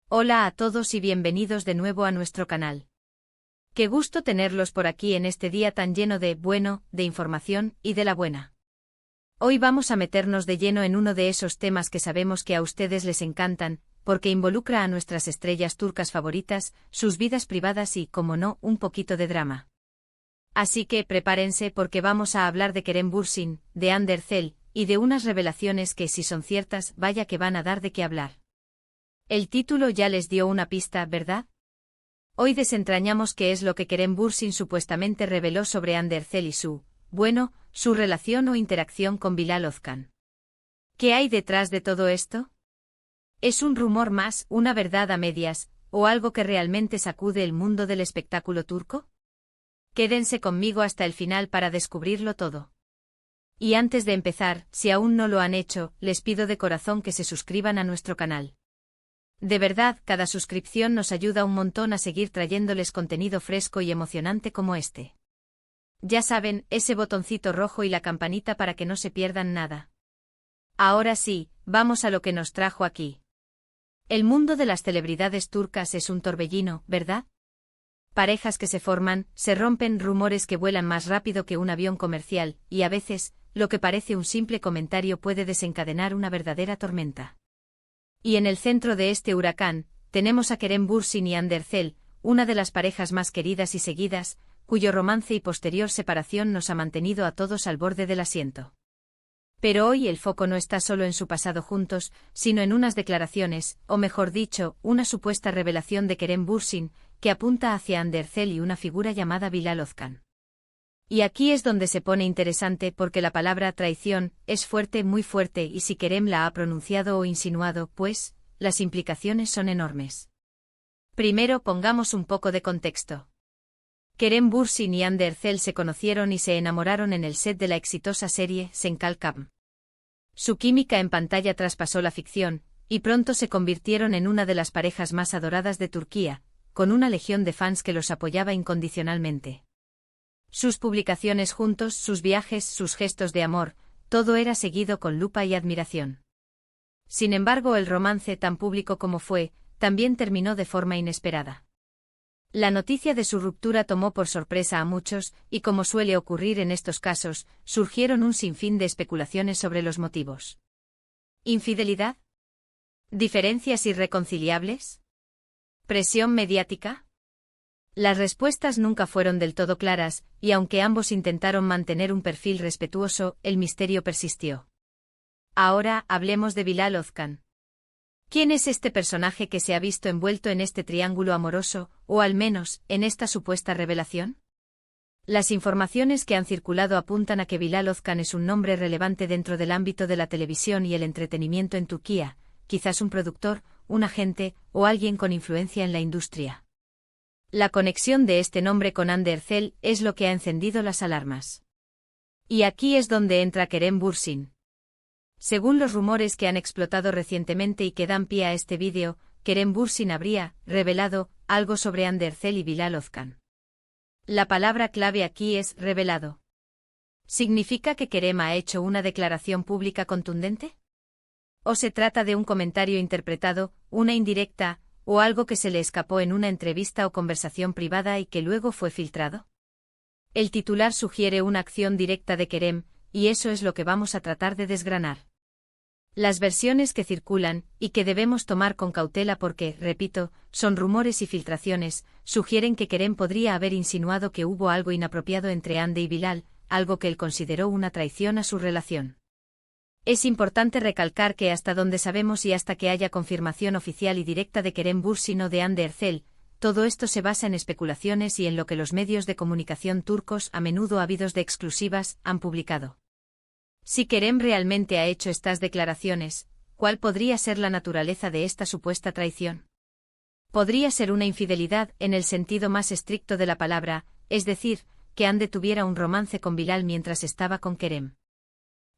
Hola a todos y bienvenidos de nuevo a nuestro canal. Qué gusto tenerlos por aquí en este día tan lleno de información y de la buena. Hoy vamos a meternos de lleno en uno de esos temas que sabemos que a ustedes les encantan, porque involucra a nuestras estrellas turcas favoritas, sus vidas privadas y, como no, un poquito de drama. Así que prepárense porque vamos a hablar de Kerem Bürsin, de Hande Erçel, y de unas revelaciones que si son ciertas, vaya que van a dar de qué hablar. El título ya les dio una pista, ¿verdad? Hoy desentrañamos qué es lo que Kerem Bürsin supuestamente reveló sobre Hande Erçel y su relación o interacción con Bilal Özkan. ¿Qué hay detrás de todo esto? ¿Es un rumor más, una verdad a medias, o algo que realmente sacude el mundo del espectáculo turco? Quédense conmigo hasta el final para descubrirlo todo. Y antes de empezar, si aún no lo han hecho, les pido de corazón que se suscriban a nuestro canal. De verdad, cada suscripción nos ayuda un montón a seguir trayéndoles contenido fresco y emocionante como este. Ya saben, ese botoncito rojo y la campanita para que no se pierdan nada. Ahora sí, vamos a lo que nos trajo aquí. El mundo de las celebridades turcas es un torbellino, ¿verdad? Parejas que se forman, se rompen, rumores que vuelan más rápido que un avión comercial, y a veces, lo que parece un simple comentario puede desencadenar una verdadera tormenta. Y en el centro de este huracán, tenemos a Kerem Bürsin y Hande Erçel, una de las parejas más queridas y seguidas, cuyo romance y posterior separación nos ha mantenido a todos al borde del asiento. Pero hoy el foco no está solo en su pasado juntos, sino en unas declaraciones, o mejor dicho, una supuesta revelación de Kerem Bürsin, que apunta hacia Hande Erçel y una figura llamada Bilal Özkan. Y aquí es donde se pone interesante porque la palabra traición es fuerte, muy fuerte, y si Kerem la ha pronunciado o insinuado, pues, las implicaciones son enormes. Primero pongamos un poco de contexto. Kerem Bürsin y Hande Erçel se conocieron y se enamoraron en el set de la exitosa serie Senkalkam. Su química en pantalla traspasó la ficción, y pronto se convirtieron en una de las parejas más adoradas de Turquía, con una legión de fans que los apoyaba incondicionalmente. Sus publicaciones juntos, sus viajes, sus gestos de amor, todo era seguido con lupa y admiración. Sin embargo, el romance tan público como fue, también terminó de forma inesperada. La noticia de su ruptura tomó por sorpresa a muchos, y como suele ocurrir en estos casos, surgieron un sinfín de especulaciones sobre los motivos. ¿Infidelidad? ¿Diferencias irreconciliables? ¿Presión mediática? Las respuestas nunca fueron del todo claras, y aunque ambos intentaron mantener un perfil respetuoso, el misterio persistió. Ahora, hablemos de Bilal Özkan. ¿Quién es este personaje que se ha visto envuelto en este triángulo amoroso, o al menos, en esta supuesta revelación? Las informaciones que han circulado apuntan a que Bilal Özkan es un nombre relevante dentro del ámbito de la televisión y el entretenimiento en Turquía, quizás un productor, un agente, o alguien con influencia en la industria. La conexión de este nombre con Hande Erçel es lo que ha encendido las alarmas. Y aquí es donde entra Kerem Bürsin. Según los rumores que han explotado recientemente y que dan pie a este vídeo, Kerem Bürsin habría revelado algo sobre Hande Erçel y Bilal Özkan. La palabra clave aquí es revelado. ¿Significa que Kerem ha hecho una declaración pública contundente? ¿O se trata de un comentario interpretado, una indirecta, o algo que se le escapó en una entrevista o conversación privada y que luego fue filtrado? El titular sugiere una acción directa de Kerem, y eso es lo que vamos a tratar de desgranar. Las versiones que circulan, y que debemos tomar con cautela porque, repito, son rumores y filtraciones, sugieren que Kerem podría haber insinuado que hubo algo inapropiado entre Hande y Bilal, algo que él consideró una traición a su relación. Es importante recalcar que hasta donde sabemos y hasta que haya confirmación oficial y directa de Kerem Bürsin o de Hande Erçel, todo esto se basa en especulaciones y en lo que los medios de comunicación turcos, a menudo ávidos de exclusivas, han publicado. Si Kerem realmente ha hecho estas declaraciones, ¿cuál podría ser la naturaleza de esta supuesta traición? Podría ser una infidelidad en el sentido más estricto de la palabra, es decir, que Hande tuviera un romance con Bilal mientras estaba con Kerem.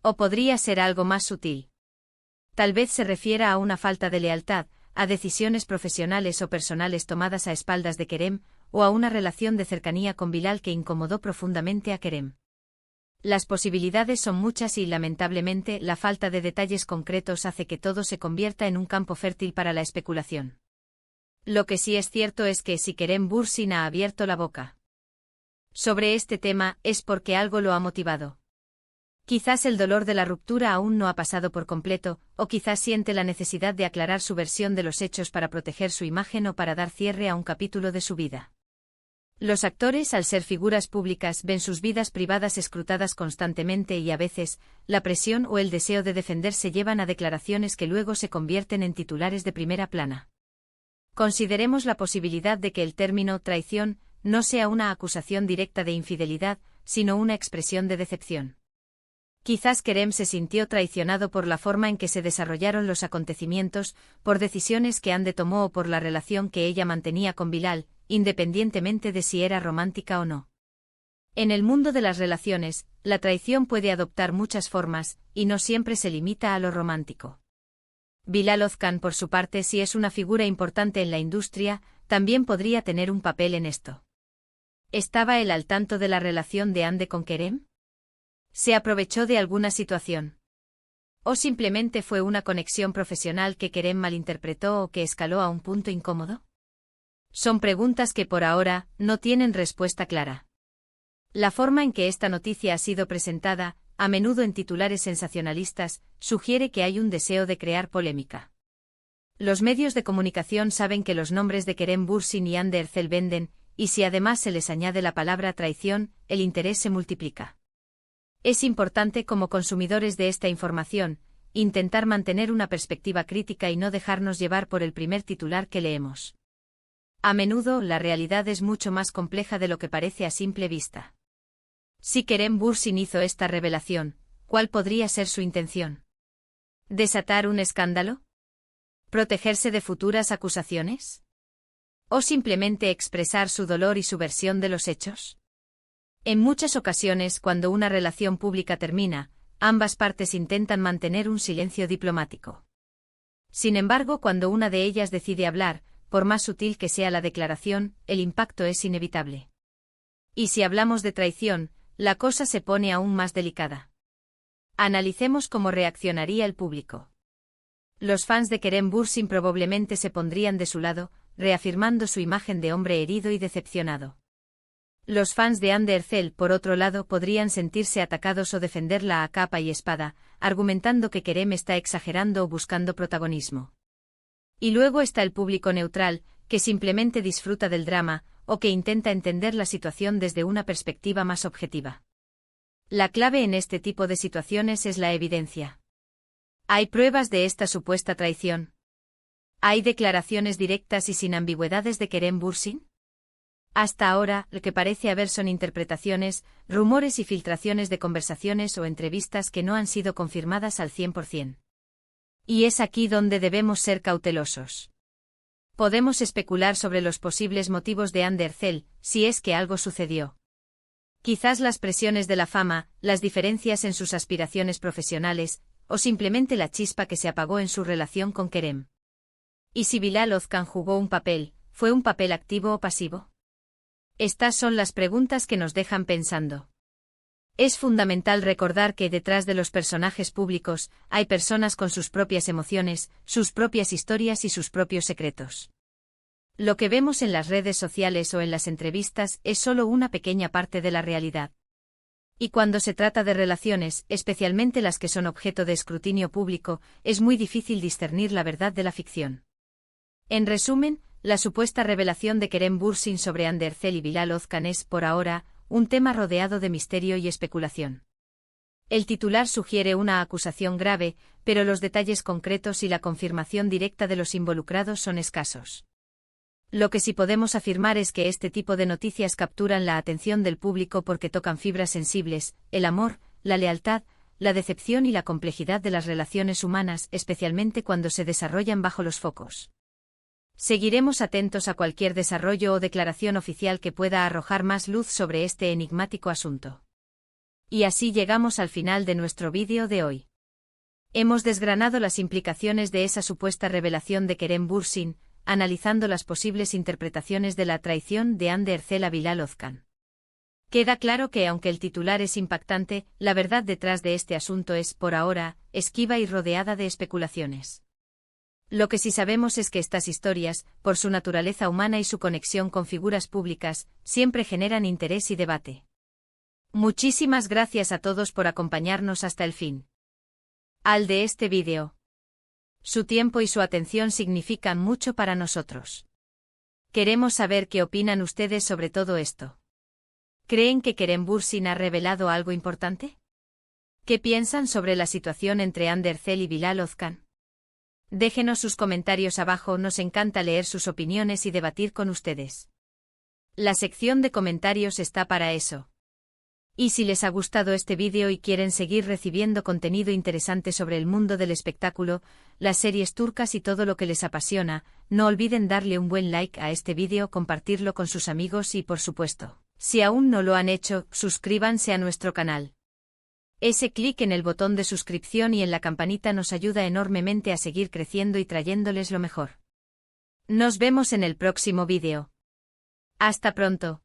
O podría ser algo más sutil. Tal vez se refiera a una falta de lealtad, a decisiones profesionales o personales tomadas a espaldas de Kerem, o a una relación de cercanía con Bilal que incomodó profundamente a Kerem. Las posibilidades son muchas y, lamentablemente, la falta de detalles concretos hace que todo se convierta en un campo fértil para la especulación. Lo que sí es cierto es que si Kerem Bürsin ha abierto la boca sobre este tema es porque algo lo ha motivado. Quizás el dolor de la ruptura aún no ha pasado por completo, o quizás siente la necesidad de aclarar su versión de los hechos para proteger su imagen o para dar cierre a un capítulo de su vida. Los actores, al ser figuras públicas, ven sus vidas privadas escrutadas constantemente y a veces, la presión o el deseo de defenderse llevan a declaraciones que luego se convierten en titulares de primera plana. Consideremos la posibilidad de que el término traición no sea una acusación directa de infidelidad, sino una expresión de decepción. Quizás Kerem se sintió traicionado por la forma en que se desarrollaron los acontecimientos, por decisiones que Hande tomó o por la relación que ella mantenía con Bilal, independientemente de si era romántica o no. En el mundo de las relaciones, la traición puede adoptar muchas formas, y no siempre se limita a lo romántico. Bilal Ozkan, por su parte, si es una figura importante en la industria, también podría tener un papel en esto. ¿Estaba él al tanto de la relación de Hande con Kerem? ¿Se aprovechó de alguna situación? ¿O simplemente fue una conexión profesional que Kerem malinterpretó o que escaló a un punto incómodo? Son preguntas que por ahora no tienen respuesta clara. La forma en que esta noticia ha sido presentada, a menudo en titulares sensacionalistas, sugiere que hay un deseo de crear polémica. Los medios de comunicación saben que los nombres de Kerem Bürsin y Hande Erçel venden, y si además se les añade la palabra traición, el interés se multiplica. Es importante como consumidores de esta información, intentar mantener una perspectiva crítica y no dejarnos llevar por el primer titular que leemos. A menudo, la realidad es mucho más compleja de lo que parece a simple vista. Si Kerem Bürsin hizo esta revelación, ¿cuál podría ser su intención? ¿Desatar un escándalo? ¿Protegerse de futuras acusaciones? ¿O simplemente expresar su dolor y su versión de los hechos? En muchas ocasiones, cuando una relación pública termina, ambas partes intentan mantener un silencio diplomático. Sin embargo, cuando una de ellas decide hablar, por más sutil que sea la declaración, el impacto es inevitable. Y si hablamos de traición, la cosa se pone aún más delicada. Analicemos cómo reaccionaría el público. Los fans de Kerem Bürsin probablemente se pondrían de su lado, reafirmando su imagen de hombre herido y decepcionado. Los fans de Hande Erçel, por otro lado, podrían sentirse atacados o defenderla a capa y espada, argumentando que Kerem está exagerando o buscando protagonismo. Y luego está el público neutral, que simplemente disfruta del drama, o que intenta entender la situación desde una perspectiva más objetiva. La clave en este tipo de situaciones es la evidencia. ¿Hay pruebas de esta supuesta traición? ¿Hay declaraciones directas y sin ambigüedades de Kerem Bürsin? Hasta ahora, lo que parece haber son interpretaciones, rumores y filtraciones de conversaciones o entrevistas que no han sido confirmadas al 100%. Y es aquí donde debemos ser cautelosos. Podemos especular sobre los posibles motivos de Hande Erçel, si es que algo sucedió. Quizás las presiones de la fama, las diferencias en sus aspiraciones profesionales, o simplemente la chispa que se apagó en su relación con Kerem. ¿Y si Bilal Ozkan jugó un papel, fue un papel activo o pasivo? Estas son las preguntas que nos dejan pensando. Es fundamental recordar que detrás de los personajes públicos hay personas con sus propias emociones, sus propias historias y sus propios secretos. Lo que vemos en las redes sociales o en las entrevistas es solo una pequeña parte de la realidad. Y cuando se trata de relaciones, especialmente las que son objeto de escrutinio público, es muy difícil discernir la verdad de la ficción. En resumen, la supuesta revelación de Kerem Bürsin sobre Hande Erçel y Bilal Ozkan es, por ahora, un tema rodeado de misterio y especulación. El titular sugiere una acusación grave, pero los detalles concretos y la confirmación directa de los involucrados son escasos. Lo que sí podemos afirmar es que este tipo de noticias capturan la atención del público porque tocan fibras sensibles, el amor, la lealtad, la decepción y la complejidad de las relaciones humanas, especialmente cuando se desarrollan bajo los focos. Seguiremos atentos a cualquier desarrollo o declaración oficial que pueda arrojar más luz sobre este enigmático asunto. Y así llegamos al final de nuestro vídeo de hoy. Hemos desgranado las implicaciones de esa supuesta revelación de Kerem Bürsin, analizando las posibles interpretaciones de la traición de Hande Erçel a Bilal Ozkan. Queda claro que aunque el titular es impactante, la verdad detrás de este asunto es, por ahora, esquiva y rodeada de especulaciones. Lo que sí sabemos es que estas historias, por su naturaleza humana y su conexión con figuras públicas, siempre generan interés y debate. Muchísimas gracias a todos por acompañarnos hasta el fin. Al de este vídeo. Su tiempo y su atención significan mucho para nosotros. Queremos saber qué opinan ustedes sobre todo esto. ¿Creen que Kerem Bürsin ha revelado algo importante? ¿Qué piensan sobre la situación entre Ander Cel y Bilal Ozkan? Déjenos sus comentarios abajo, nos encanta leer sus opiniones y debatir con ustedes. La sección de comentarios está para eso. Y si les ha gustado este vídeo y quieren seguir recibiendo contenido interesante sobre el mundo del espectáculo, las series turcas y todo lo que les apasiona, no olviden darle un buen like a este vídeo, compartirlo con sus amigos y, por supuesto, si aún no lo han hecho, suscríbanse a nuestro canal. Ese clic en el botón de suscripción y en la campanita nos ayuda enormemente a seguir creciendo y trayéndoles lo mejor. Nos vemos en el próximo vídeo. Hasta pronto.